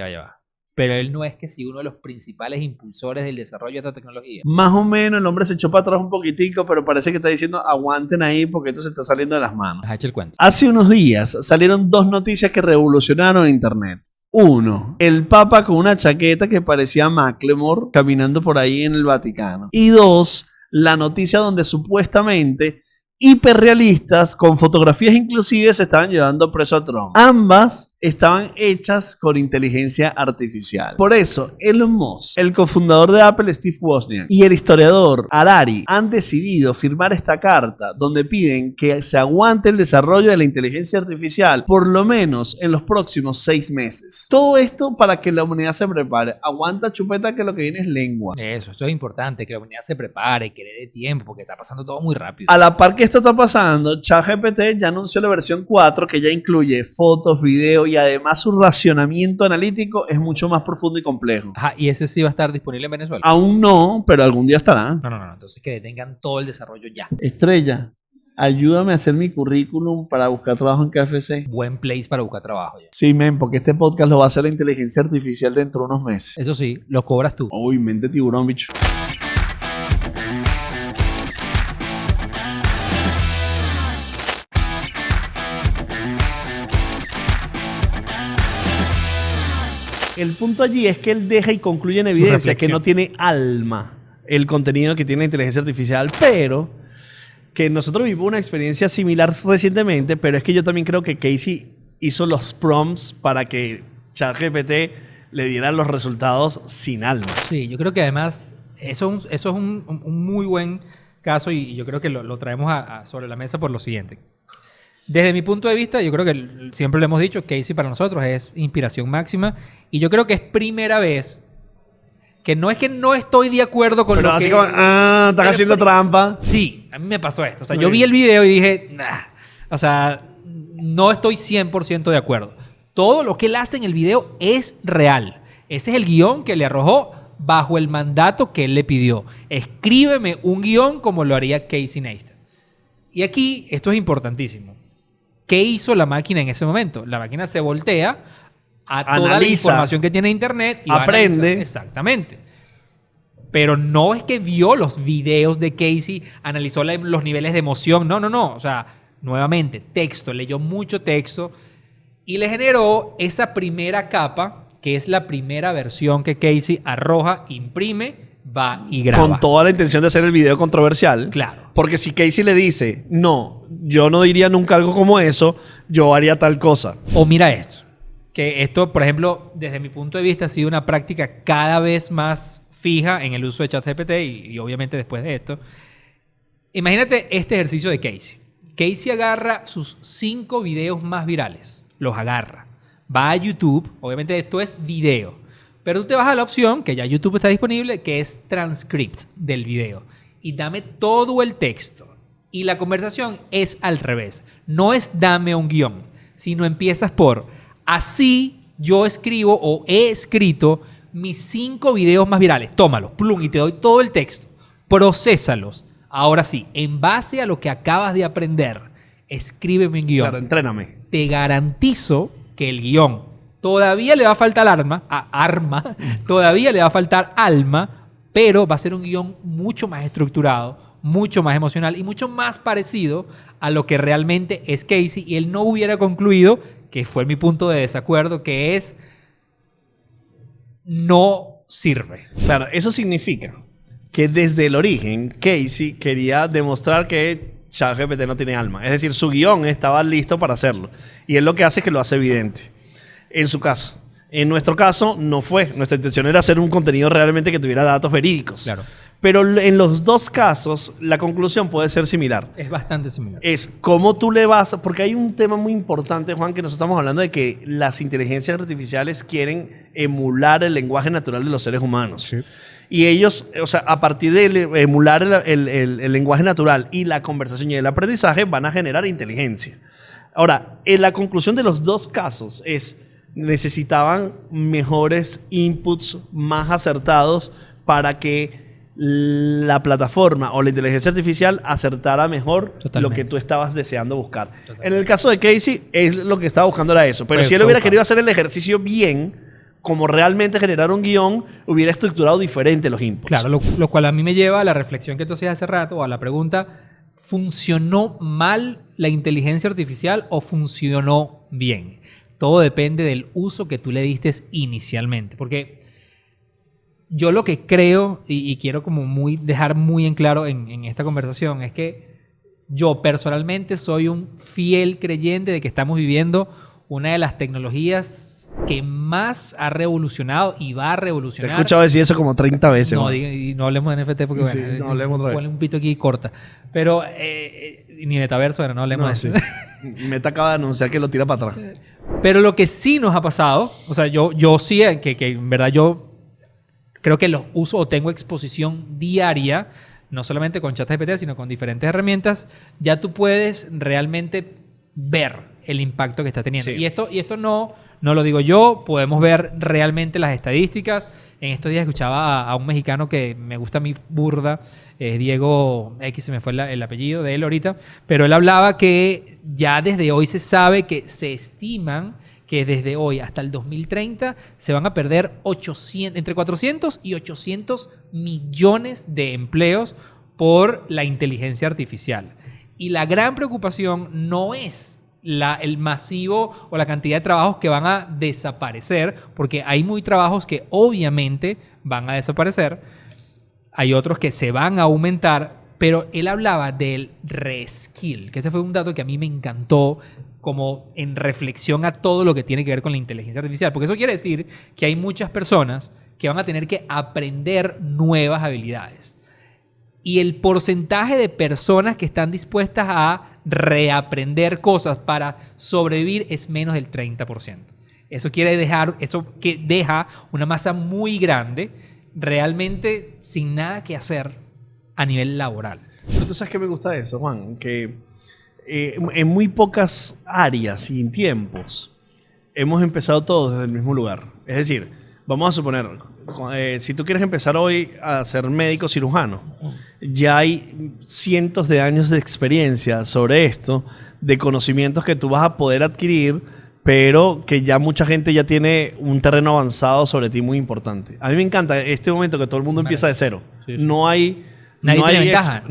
[SPEAKER 2] Pero él no es que sí uno de los principales impulsores del desarrollo de esta tecnología.
[SPEAKER 1] Más o menos, el hombre se echó para atrás un poquitico, pero parece que está diciendo aguanten ahí porque esto se está saliendo de las manos.
[SPEAKER 2] Has hecho el cuento.
[SPEAKER 1] Hace unos días salieron 2 noticias que revolucionaron Internet. 1, el Papa con una chaqueta que parecía Macklemore caminando por ahí en el Vaticano. Y 2, la noticia donde supuestamente hiperrealistas con fotografías inclusive se estaban llevando preso a Trump. Ambas estaban hechas con inteligencia artificial. Por eso, Elon Musk, el cofundador de Apple, Steve Wozniak, y el historiador Harari han decidido firmar esta carta donde piden que se aguante el desarrollo de la inteligencia artificial por lo menos en los próximos 6 meses. Todo esto para que la humanidad se prepare. Aguanta, chupeta, que lo que viene es lengua.
[SPEAKER 2] Eso es importante, que la humanidad se prepare, que le dé tiempo, porque está pasando todo muy rápido.
[SPEAKER 1] A la par que esto está pasando, ChatGPT ya anunció la versión 4 que ya incluye fotos, videos y además su racionamiento analítico es mucho más profundo y complejo.
[SPEAKER 2] Ajá, ¿y ese sí va a estar disponible en Venezuela?
[SPEAKER 1] Aún no, pero algún día estará.
[SPEAKER 2] No. Entonces que detengan todo el desarrollo ya.
[SPEAKER 1] Estrella, ayúdame a hacer mi currículum para buscar trabajo en KFC.
[SPEAKER 2] Buen place para buscar trabajo ya.
[SPEAKER 1] Sí, men, porque este podcast lo va a hacer la inteligencia artificial dentro de unos meses.
[SPEAKER 2] Eso sí, lo cobras tú.
[SPEAKER 1] Uy, mente tiburón, bicho. El punto allí es que él deja y concluye en evidencia que no tiene alma el contenido que tiene la inteligencia artificial, pero que nosotros vivimos una experiencia similar recientemente, pero es que yo también creo que Casey hizo los prompts para que ChatGPT le diera los resultados sin alma.
[SPEAKER 2] Sí, yo creo que además eso es un muy buen caso y yo creo que lo traemos sobre la mesa por lo siguiente. Desde mi punto de vista, yo creo que siempre lo hemos dicho, Casey para nosotros es inspiración máxima y yo creo que es primera vez que no estoy de acuerdo con
[SPEAKER 1] pero
[SPEAKER 2] lo
[SPEAKER 1] así
[SPEAKER 2] que...
[SPEAKER 1] como, estás haciendo trampa.
[SPEAKER 2] Sí, a mí me pasó esto. O sea, yo vi el video y dije, nah, o sea, no estoy 100% de acuerdo. Todo lo que él hace en el video es real. Ese es el guión que le arrojó bajo el mandato que él le pidió. Escríbeme un guión como lo haría Casey Neistat. Y aquí, esto es importantísimo. ¿Qué hizo la máquina en ese momento? La máquina se voltea a toda la información que tiene Internet y
[SPEAKER 1] aprende.
[SPEAKER 2] Exactamente. Pero no es que vio los videos de Casey, analizó los niveles de emoción. No. O sea, nuevamente, texto. Leyó mucho texto Y le generó esa primera capa, que es la primera versión que Casey arroja, imprime, va y graba.
[SPEAKER 1] Con toda la intención de hacer el video controversial.
[SPEAKER 2] Claro.
[SPEAKER 1] Porque si Casey le dice, no, yo no diría nunca algo como eso, yo haría tal cosa.
[SPEAKER 2] O mira esto. Que esto, por ejemplo, desde mi punto de vista, ha sido una práctica cada vez más fija en el uso de ChatGPT y obviamente después de esto. Imagínate este ejercicio de Casey. Casey agarra sus 5 videos más virales. Los agarra. Va a YouTube. Obviamente esto es video. Pero tú te vas a la opción, que ya YouTube está disponible, que es transcript del video. Y dame todo el texto. Y la conversación es al revés. No es dame un guión, sino empiezas por así yo escribo o he escrito mis 5 videos más virales. Tómalos, plum, y te doy todo el texto. Prosésalos. Ahora sí, en base a lo que acabas de aprender, escríbeme un guión.
[SPEAKER 1] Claro, entréname.
[SPEAKER 2] Te garantizo que el guión todavía le va a faltar todavía le va a faltar alma, pero va a ser un guión mucho más estructurado, mucho más emocional y mucho más parecido a lo que realmente es Casey. Y él no hubiera concluido, que fue mi punto de desacuerdo, que es no sirve.
[SPEAKER 1] Claro, eso significa que desde el origen Casey quería demostrar que ChatGPT no tiene alma. Es decir, su guión estaba listo para hacerlo. Y él lo que hace es que lo hace evidente. En su caso. En nuestro caso no fue. Nuestra intención era hacer un contenido realmente que tuviera datos verídicos.
[SPEAKER 2] Claro.
[SPEAKER 1] Pero en los dos casos, la conclusión puede ser similar.
[SPEAKER 2] Es bastante similar.
[SPEAKER 1] Es cómo tú le vas... Porque hay un tema muy importante, Juan, que nosotros estamos hablando de que las inteligencias artificiales quieren emular el lenguaje natural de los seres humanos. Sí. Y ellos, o sea, a partir de emular el lenguaje natural y la conversación y el aprendizaje, van a generar inteligencia. Ahora, en la conclusión de los dos casos es... necesitaban mejores inputs más acertados para que la plataforma o la inteligencia artificial acertara mejor lo que tú estabas deseando buscar. Totalmente. En el caso de Casey, es lo que estaba buscando era eso. Pero si él hubiera querido hacer el ejercicio bien, como realmente generar un guión, hubiera estructurado diferente los inputs.
[SPEAKER 2] Claro, lo cual a mí me lleva a la reflexión que tú hacías hace rato, o a la pregunta, ¿funcionó mal la inteligencia artificial o funcionó bien? Todo depende del uso que tú le diste inicialmente. Porque yo lo que creo, y quiero como dejar muy en claro en esta conversación, es que yo personalmente soy un fiel creyente de que estamos viviendo una de las tecnologías que más ha revolucionado y va a revolucionar.
[SPEAKER 1] Te he escuchado decir eso como 30 veces.
[SPEAKER 2] No, y no hablemos de NFT porque
[SPEAKER 1] sí,
[SPEAKER 2] bueno,
[SPEAKER 1] no hablemos otra vez.
[SPEAKER 2] Ponle un pito aquí y corta. Pero ni metaverso, bueno, no hablemos de eso.
[SPEAKER 1] Meta acaba de anunciar que lo tira para atrás.
[SPEAKER 2] Pero lo que sí nos ha pasado, o sea, yo sí, que en verdad yo creo que los uso o tengo exposición diaria, no solamente con ChatGPT, sino con diferentes herramientas, ya tú puedes realmente ver el impacto que está teniendo. Sí. Y esto no lo digo yo, podemos ver realmente las estadísticas. En estos días escuchaba a un mexicano que me gusta a mí burda, Diego X, se me fue el apellido de él ahorita, pero él hablaba que ya desde hoy se sabe que se estiman que desde hoy hasta el 2030 se van a perder entre 400 y 800 millones de empleos por la inteligencia artificial. Y la gran preocupación no es el masivo o la cantidad de trabajos que van a desaparecer, porque hay muy trabajos que obviamente van a desaparecer, hay otros que se van a aumentar, pero él hablaba del reskill, que ese fue un dato que a mí me encantó como en reflexión a todo lo que tiene que ver con la inteligencia artificial, porque eso quiere decir que hay muchas personas que van a tener que aprender nuevas habilidades. Y el porcentaje de personas que están dispuestas a reaprender cosas para sobrevivir es menos del 30%. Eso que deja una masa muy grande realmente sin nada que hacer a nivel laboral.
[SPEAKER 1] ¿Tú sabes qué me gusta de eso, Juan? Que en muy pocas áreas y en tiempos hemos empezado todos desde el mismo lugar. Es decir, vamos a suponer, si tú quieres empezar hoy a ser médico cirujano, ya hay cientos de años de experiencia sobre esto, de conocimientos que tú vas a poder adquirir, pero que ya mucha gente ya tiene un terreno avanzado sobre ti muy importante. A mí me encanta este momento que todo el mundo empieza de cero. Sí, sí. Nadie tiene ventaja.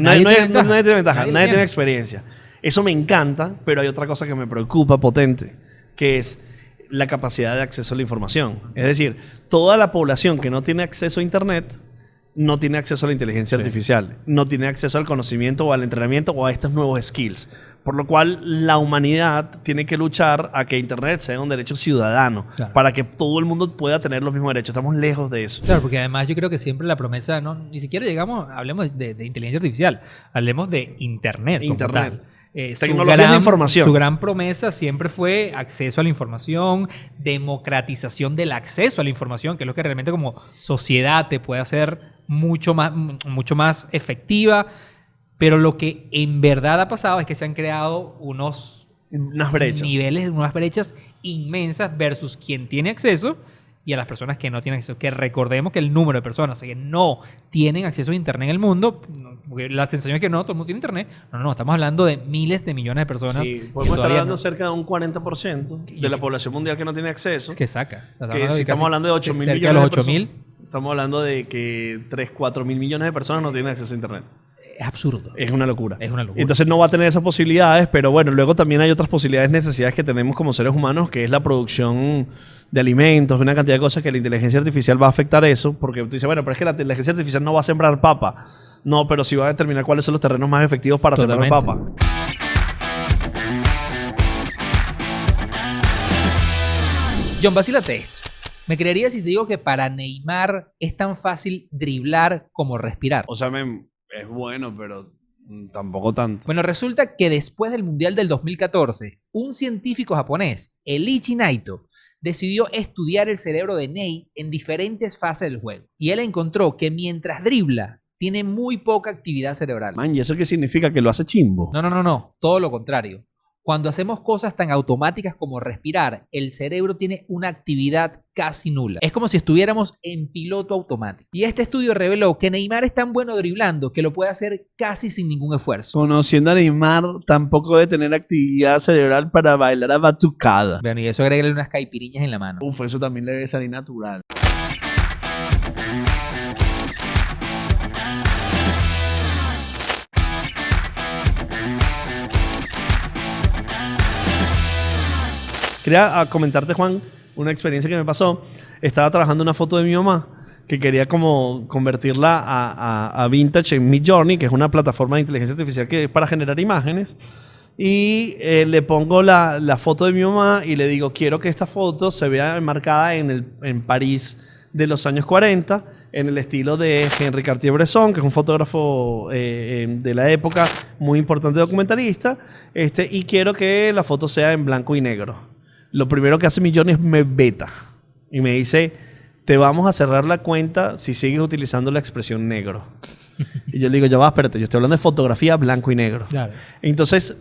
[SPEAKER 1] Nadie tiene experiencia. Eso me encanta, pero hay otra cosa que me preocupa potente. que es la capacidad de acceso a la información. Es decir, toda la población que no tiene acceso a Internet no tiene acceso a la inteligencia artificial, no tiene acceso al conocimiento o al entrenamiento o a estos nuevos skills. Por lo cual, la humanidad tiene que luchar a que Internet sea un derecho ciudadano, para que todo el mundo pueda tener los mismos derechos. Estamos lejos de eso.
[SPEAKER 2] Claro, porque además yo creo que siempre la promesa, ni siquiera hablemos de inteligencia artificial, hablemos de Internet.
[SPEAKER 1] Tecnologías de información.
[SPEAKER 2] Su gran promesa siempre fue acceso a la información, democratización del acceso a la información, que es lo que realmente como sociedad te puede hacer mucho más efectiva. Pero lo que en verdad ha pasado es que se han creado unas brechas inmensas versus quien tiene acceso y a las personas que no tienen acceso. Que recordemos que el número de personas que no tienen acceso a Internet en el mundo, porque la sensación es que no, todo el mundo tiene Internet. No, estamos hablando de miles de millones de personas.
[SPEAKER 1] Sí, podemos estar hablando cerca de un 40% de la población mundial que no tiene acceso.
[SPEAKER 2] Es que saca.
[SPEAKER 1] Si estamos hablando de 8 mil millones de personas. Estamos hablando de que 3, 4 mil millones de personas no tienen acceso a Internet.
[SPEAKER 2] Es absurdo.
[SPEAKER 1] Es una locura. Entonces no va a tener esas posibilidades, pero bueno, luego también hay otras posibilidades, necesidades que tenemos como seres humanos, que es la producción de alimentos, una cantidad de cosas que la inteligencia artificial va a afectar eso, porque tú dices, bueno, pero es que la inteligencia artificial no va a sembrar papa. No, pero sí va a determinar cuáles son los terrenos más efectivos para sembrar papa.
[SPEAKER 2] John, vacílate esto. ¿Me creerías si te digo que para Neymar es tan fácil driblar como respirar?
[SPEAKER 1] O sea, es bueno, pero tampoco tanto.
[SPEAKER 2] Bueno, resulta que después del Mundial del 2014, un científico japonés, Eiichi Naito, decidió estudiar el cerebro de Ney en diferentes fases del juego. Y él encontró que mientras dribla, tiene muy poca actividad cerebral.
[SPEAKER 1] Man, ¿y eso qué significa? ¿Que lo hace chimbo?
[SPEAKER 2] No. Todo lo contrario. Cuando hacemos cosas tan automáticas como respirar, el cerebro tiene una actividad casi nula. Es como si estuviéramos en piloto automático. Y este estudio reveló que Neymar es tan bueno driblando que lo puede hacer casi sin ningún esfuerzo.
[SPEAKER 1] Conociendo a Neymar, tampoco debe tener actividad cerebral para bailar a batucada.
[SPEAKER 2] Bueno, y eso agregarle unas caipiriñas en la mano.
[SPEAKER 1] Eso también le debe salir natural. Quería comentarte, Juan, una experiencia que me pasó. Estaba trabajando una foto de mi mamá que quería como convertirla a Vintage en Midjourney, que es una plataforma de inteligencia artificial que es para generar imágenes. Y le pongo la foto de mi mamá y le digo, quiero que esta foto se vea enmarcada en París de los años 40, en el estilo de Henri Cartier-Bresson, que es un fotógrafo de la época, muy importante documentalista, y quiero que la foto sea en blanco y negro. Lo primero que hace Midjourney es me veta y me dice, te vamos a cerrar la cuenta si sigues utilizando la expresión negro. Y yo le digo, ya va, espérate, yo estoy hablando de fotografía blanco y negro. Claro. Entonces...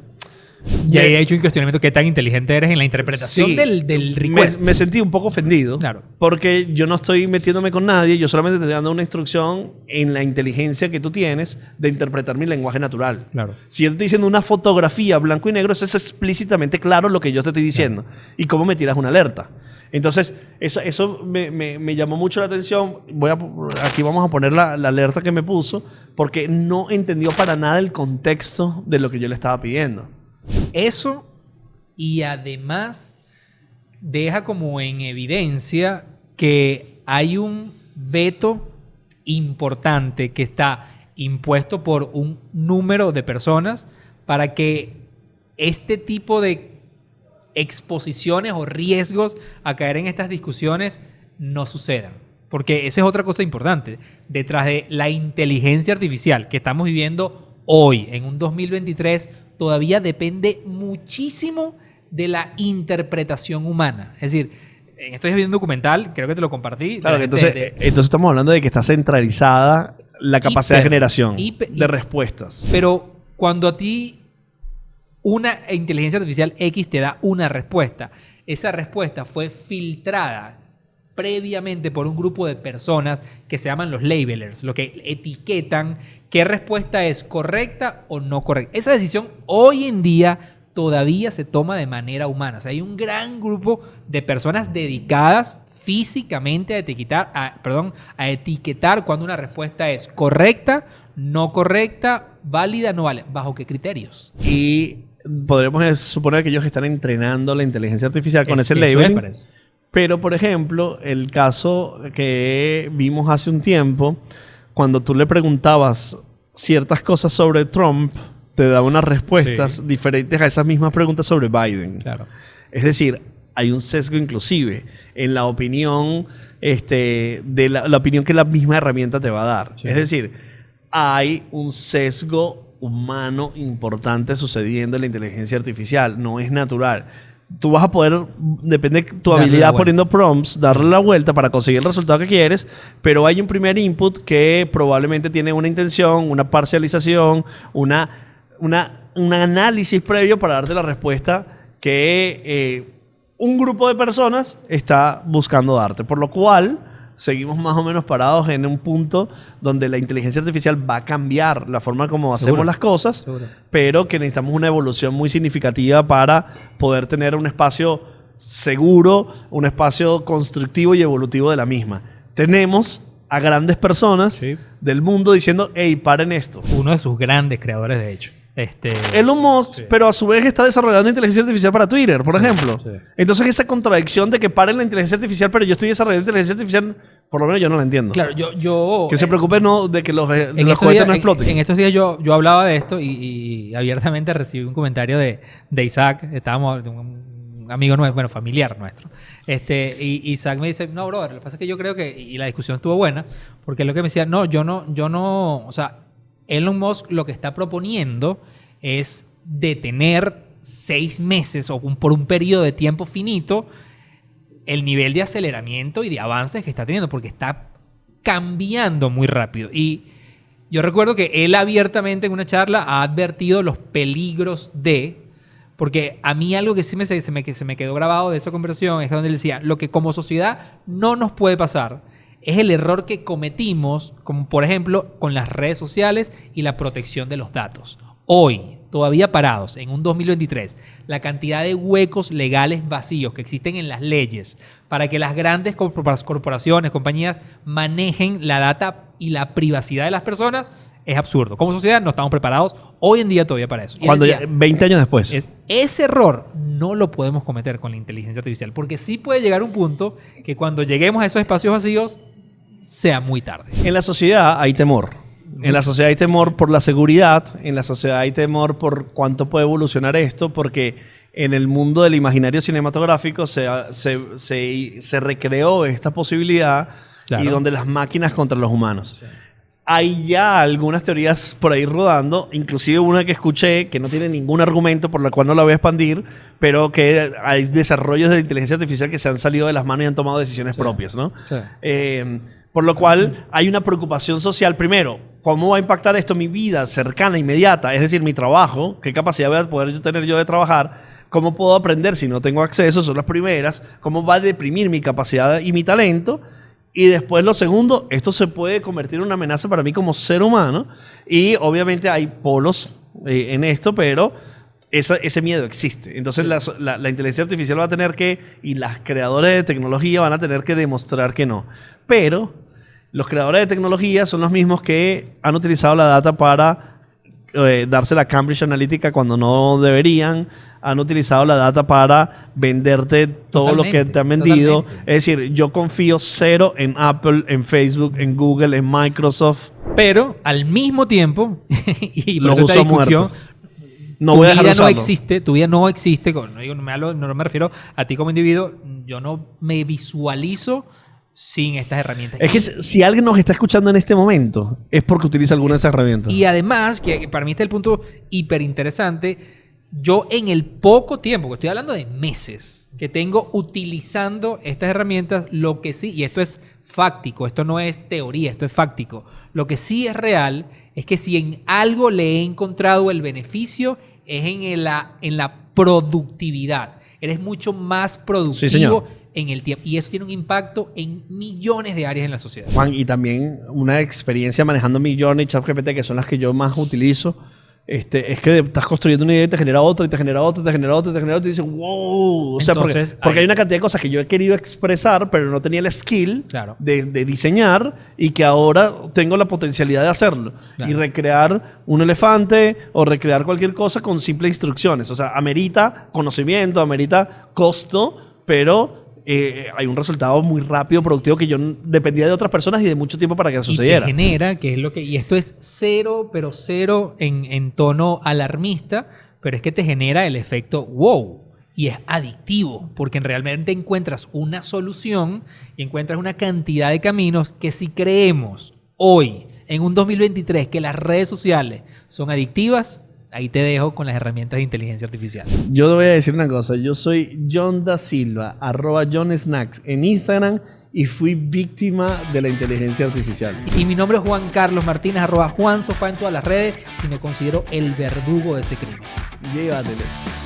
[SPEAKER 2] Ya he hecho un cuestionamiento, ¿qué tan inteligente eres en la interpretación del request?
[SPEAKER 1] Me sentí un poco ofendido, claro, porque yo no estoy metiéndome con nadie, yo solamente te estoy dando una instrucción en la inteligencia que tú tienes de interpretar mi lenguaje natural. Claro. Si yo te estoy diciendo una fotografía blanco y negro, eso es explícitamente claro lo que yo te estoy diciendo. Claro. Y cómo me tiras una alerta. Entonces, eso me llamó mucho la atención. Aquí vamos a poner la alerta que me puso, porque no entendió para nada el contexto de lo que yo le estaba pidiendo.
[SPEAKER 2] Eso, y además deja como en evidencia que hay un veto importante que está impuesto por un número de personas para que este tipo de exposiciones o riesgos a caer en estas discusiones no sucedan. Porque esa es otra cosa importante. Detrás de la inteligencia artificial que estamos viviendo hoy, en un 2023, todavía depende muchísimo de la interpretación humana. Es decir, en esto es un documental, creo que te lo compartí.
[SPEAKER 1] Claro, entonces estamos hablando de que está centralizada la capacidad de generación de respuestas.
[SPEAKER 2] Pero cuando a ti una inteligencia artificial X te da una respuesta, esa respuesta fue filtrada previamente por un grupo de personas que se llaman los labelers, lo que etiquetan qué respuesta es correcta o no correcta. Esa decisión hoy en día todavía se toma de manera humana. O sea, hay un gran grupo de personas dedicadas físicamente a etiquetar cuando una respuesta es correcta, no correcta, válida, no válida. ¿Bajo qué criterios?
[SPEAKER 1] Y podríamos suponer que ellos están entrenando la inteligencia artificial con ese labeling. Pero, por ejemplo, el caso que vimos hace un tiempo, cuando tú le preguntabas ciertas cosas sobre Trump, te daba unas respuestas diferentes a esas mismas preguntas sobre Biden.
[SPEAKER 2] Claro.
[SPEAKER 1] Es decir, hay un sesgo inclusive en la opinión, de la opinión que la misma herramienta te va a dar. Sí. Es decir, hay un sesgo humano importante sucediendo en la inteligencia artificial. No es natural. Tú vas a poder, depende de tu habilidad poniendo prompts, darle la vuelta para conseguir el resultado que quieres, pero hay un primer input que probablemente tiene una intención, una parcialización, un análisis previo para darte la respuesta que un grupo de personas está buscando darte. Por lo cual, seguimos más o menos parados en un punto donde la inteligencia artificial va a cambiar la forma como hacemos las cosas, pero que necesitamos una evolución muy significativa para poder tener un espacio seguro, un espacio constructivo y evolutivo de la misma. Tenemos a grandes personas del mundo diciendo, hey, paren esto.
[SPEAKER 2] Uno de sus grandes creadores, de hecho.
[SPEAKER 1] Elon Musk, pero a su vez está desarrollando inteligencia artificial para Twitter, por ejemplo. Sí. Entonces esa contradicción de que paren la inteligencia artificial, pero yo estoy desarrollando inteligencia artificial, por lo menos yo no la entiendo.
[SPEAKER 2] Claro, yo
[SPEAKER 1] que se preocupe de que los cohetes no exploten.
[SPEAKER 2] En estos días yo hablaba de esto y abiertamente recibí un comentario de Isaac. Estábamos, un amigo nuestro, bueno, familiar nuestro. Y Isaac me dice, no, brother, lo que pasa es que yo creo que, y la discusión estuvo buena, porque lo que me decía, yo no, o sea, Elon Musk lo que está proponiendo es detener 6 meses o por un periodo de tiempo finito el nivel de aceleramiento y de avances que está teniendo, porque está cambiando muy rápido. Y yo recuerdo que él abiertamente en una charla ha advertido los peligros porque a mí algo que sí se me quedó grabado de esa conversación es donde él decía, lo que como sociedad no nos puede pasar es el error que cometimos, como por ejemplo con las redes sociales y la protección de los datos. Hoy, todavía parados, en un 2023, la cantidad de huecos legales vacíos que existen en las leyes para que las grandes corporaciones, compañías, manejen la data y la privacidad de las personas es absurdo. Como sociedad no estamos preparados hoy en día todavía para eso.
[SPEAKER 1] Y cuando decía, 20 años después.
[SPEAKER 2] Ese error no lo podemos cometer con la inteligencia artificial, porque sí puede llegar un punto que cuando lleguemos a esos espacios vacíos sea muy tarde.
[SPEAKER 1] En la sociedad hay temor. En la sociedad hay temor por la seguridad. En la sociedad hay temor por cuánto puede evolucionar esto, porque en el mundo del imaginario cinematográfico se recreó esta posibilidad, y donde las máquinas contra los humanos. Sí. Hay ya algunas teorías por ahí rodando, inclusive una que escuché que no tiene ningún argumento, por la cual no la voy a expandir, pero que hay desarrollos de inteligencia artificial que se han salido de las manos y han tomado decisiones propias, ¿no? Sí. Por lo cual hay una preocupación social. Primero, ¿cómo va a impactar esto mi vida cercana, inmediata? Es decir, mi trabajo, ¿qué capacidad voy a poder tener yo de trabajar? ¿Cómo puedo aprender si no tengo acceso? Son las primeras. ¿Cómo va a deprimir mi capacidad y mi talento? Y después lo segundo, esto se puede convertir en una amenaza para mí como ser humano. Y obviamente hay polos en esto, pero ese miedo existe. Entonces la inteligencia artificial va a tener que, y las creadores de tecnología van a tener que demostrar que no. Pero los creadores de tecnología son los mismos que han utilizado la data para dársela a Cambridge Analytica cuando no deberían. Han utilizado la data para venderte todo lo que te han vendido. Totalmente. Es decir, yo confío cero en Apple, en Facebook, en Google, en Microsoft.
[SPEAKER 2] Pero al mismo tiempo, y por eso esta discusión,
[SPEAKER 1] no voy a dejar de usarlo.
[SPEAKER 2] Tu vida no existe. No me refiero a ti como individuo. Yo no me visualizo sin estas herramientas.
[SPEAKER 1] Es que si alguien nos está escuchando en este momento, es porque utiliza alguna de esas herramientas.
[SPEAKER 2] Y además, que para mí está el punto hiper interesante, yo en el poco tiempo, que estoy hablando de meses, que tengo utilizando estas herramientas, lo que sí, y esto es fáctico, esto no es teoría, esto es fáctico, lo que sí es real es que si en algo le he encontrado el beneficio es en la productividad. Eres mucho más productivo. Sí, en el tiempo. Y eso tiene un impacto en millones de áreas en la sociedad.
[SPEAKER 1] Juan, y también una experiencia manejando Midjourney y ChatGPT, que son las que yo más utilizo, es que estás construyendo una idea y te genera otra, y te genera otra, y te genera otra, y te genera otra, y dices, wow. O sea,
[SPEAKER 2] Entonces,
[SPEAKER 1] porque hay una cantidad de cosas que yo he querido expresar, pero no tenía el skill de diseñar, y que ahora tengo la potencialidad de hacerlo. Claro. Y recrear un elefante o recrear cualquier cosa con simples instrucciones. O sea, amerita conocimiento, amerita costo, pero hay un resultado muy rápido, productivo, que yo dependía de otras personas y de mucho tiempo para que sucediera.
[SPEAKER 2] Y te genera, que es lo que... Y esto es cero, pero cero en tono alarmista, pero es que te genera el efecto wow. Y es adictivo, porque realmente encuentras una solución y encuentras una cantidad de caminos que si creemos hoy, en un 2023, que las redes sociales son adictivas, ahí te dejo con las herramientas de inteligencia artificial.
[SPEAKER 1] Yo te voy a decir una cosa. Yo soy John Da Silva, @JohnSnacks en Instagram, y fui víctima de la inteligencia artificial.
[SPEAKER 2] Y mi nombre es Juan Carlos Martínez, @JuanSofá en todas las redes, y me considero el verdugo de ese crimen.
[SPEAKER 1] Llévatelo.